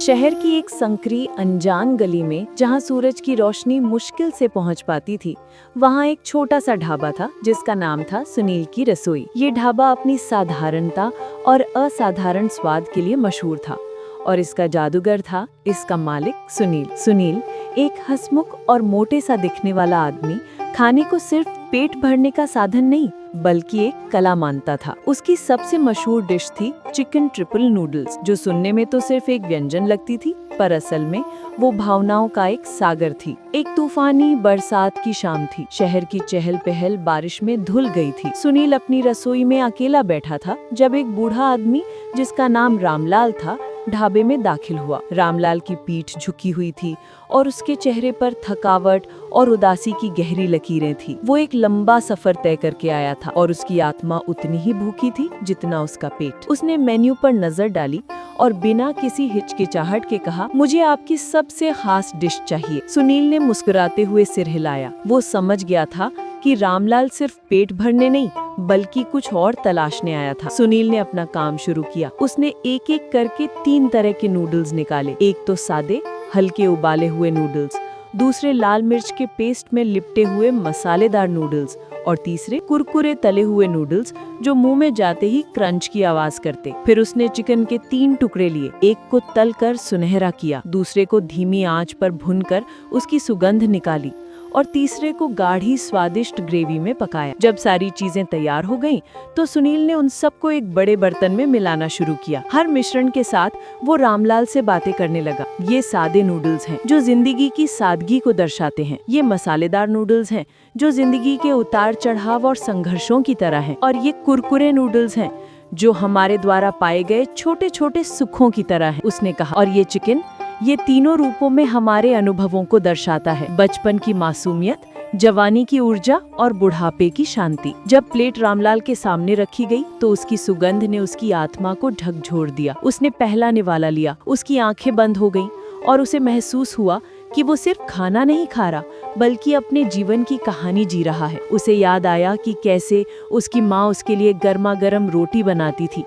शहर की एक संकरी अनजान गली में जहां सूरज की रोशनी मुश्किल से पहुंच पाती थी, वहां एक छोटा सा ढाबा था जिसका नाम था सुनील की रसोई। ये ढाबा अपनी साधारणता और असाधारण स्वाद के लिए मशहूर था और इसका जादूगर था इसका मालिक सुनील। सुनील एक हंसमुख और मोटे सा दिखने वाला आदमी खाने को सिर्फ पेट भरने का साधन नहीं बल्कि एक कला मानता था। उसकी सबसे मशहूर डिश थी चिकन ट्रिपल नूडल्स, जो सुनने में तो सिर्फ एक व्यंजन लगती थी पर असल में वो भावनाओं का एक सागर थी। एक तूफानी बरसात की शाम थी। शहर की चहल पहल बारिश में धुल गई थी। सुनील अपनी रसोई में अकेला बैठा था जब एक बूढ़ा आदमी जिसका नाम रामलाल था ढाबे में दाखिल हुआ। रामलाल की पीठ झुकी हुई थी और उसके चेहरे पर थकावट और उदासी की गहरी लकीरें थी। वो एक लंबा सफर तय करके आया था और उसकी आत्मा उतनी ही भूखी थी जितना उसका पेट। उसने मेन्यू पर नजर डाली और बिना किसी हिचकिचाहट के कहा, मुझे आपकी सबसे खास डिश चाहिए। सुनील ने मुस्कुराते हुए सिर हिलाया। वो समझ गया था कि रामलाल सिर्फ पेट भरने नहीं बल्कि कुछ और तलाशने आया था। सुनील ने अपना काम शुरू किया। उसने एक एक करके 3 तरह के नूडल्स निकाले। एक तो सादे हल्के उबाले हुए नूडल्स, दूसरे लाल मिर्च के पेस्ट में लिपटे हुए मसालेदार नूडल्स और तीसरे कुरकुरे तले हुए नूडल्स जो मुंह में जाते ही क्रंच की आवाज करते। फिर उसने चिकन के 3 टुकड़े लिए। एक को तलकर सुनहरा किया, दूसरे को धीमी आंच पर भूनकर उसकी सुगंध निकाली और तीसरे को गाढ़ी स्वादिष्ट ग्रेवी में पकाया। जब सारी चीजें तैयार हो गईं, तो सुनील ने उन सबको एक बड़े बर्तन में मिलाना शुरू किया। हर मिश्रण के साथ वो रामलाल से बातें करने लगा। ये सादे नूडल्स हैं जो जिंदगी की सादगी को दर्शाते हैं। ये मसालेदार नूडल्स हैं जो जिंदगी के उतार चढ़ाव और संघर्षों की तरह हैं। और ये कुरकुरे नूडल्स हैं जो हमारे द्वारा पाए गए छोटे छोटे सुखों की तरह हैं, उसने कहा। और ये चिकन, ये तीनों रूपों में हमारे अनुभवों को दर्शाता है। बचपन की मासूमियत, जवानी की ऊर्जा और बुढ़ापे की शांति। जब प्लेट रामलाल के सामने रखी गई तो उसकी सुगंध ने उसकी आत्मा को झकझोर दिया। उसने पहला निवाला लिया। उसकी आंखें बंद हो गईं और उसे महसूस हुआ कि वो सिर्फ खाना नहीं खा रहा बल्कि अपने जीवन की कहानी जी रहा है। उसे याद आया कि कैसे उसकी माँ उसके लिए गर्मा गर्म रोटी बनाती थी,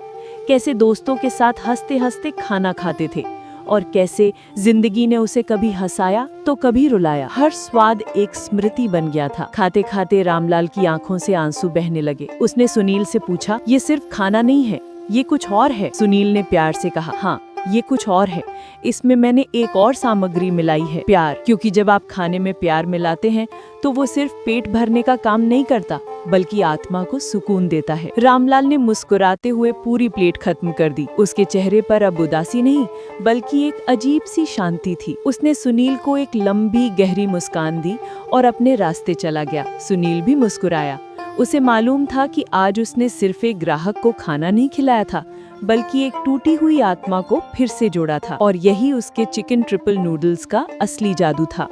कैसे दोस्तों के साथ हंसते हंसते खाना खाते थे और कैसे जिंदगी ने उसे कभी हंसाया तो कभी रुलाया। हर स्वाद एक स्मृति बन गया था। खाते खाते रामलाल की आंखों से आंसू बहने लगे। उसने सुनील से पूछा, ये सिर्फ खाना नहीं है, ये कुछ और है। सुनील ने प्यार से कहा, हाँ ये कुछ और है। इसमें मैंने एक और सामग्री मिलाई है, प्यार। क्योंकि जब आप खाने में प्यार मिलाते हैं तो वो सिर्फ पेट भरने का काम नहीं करता बल्कि आत्मा को सुकून देता है। रामलाल ने मुस्कुराते हुए पूरी प्लेट खत्म कर दी। उसके चेहरे पर अब उदासी नहीं बल्कि एक अजीब सी शांति थी। उसने सुनील को एक लंबी गहरी मुस्कान दी और अपने रास्ते चला गया। सुनील भी मुस्कुराया। उसे मालूम था कि आज उसने सिर्फ एक ग्राहक को खाना नहीं खिलाया था बल्कि एक टूटी हुई आत्मा को फिर से जोड़ा था। और यही उसके चिकन ट्रिपल नूडल्स का असली जादू था।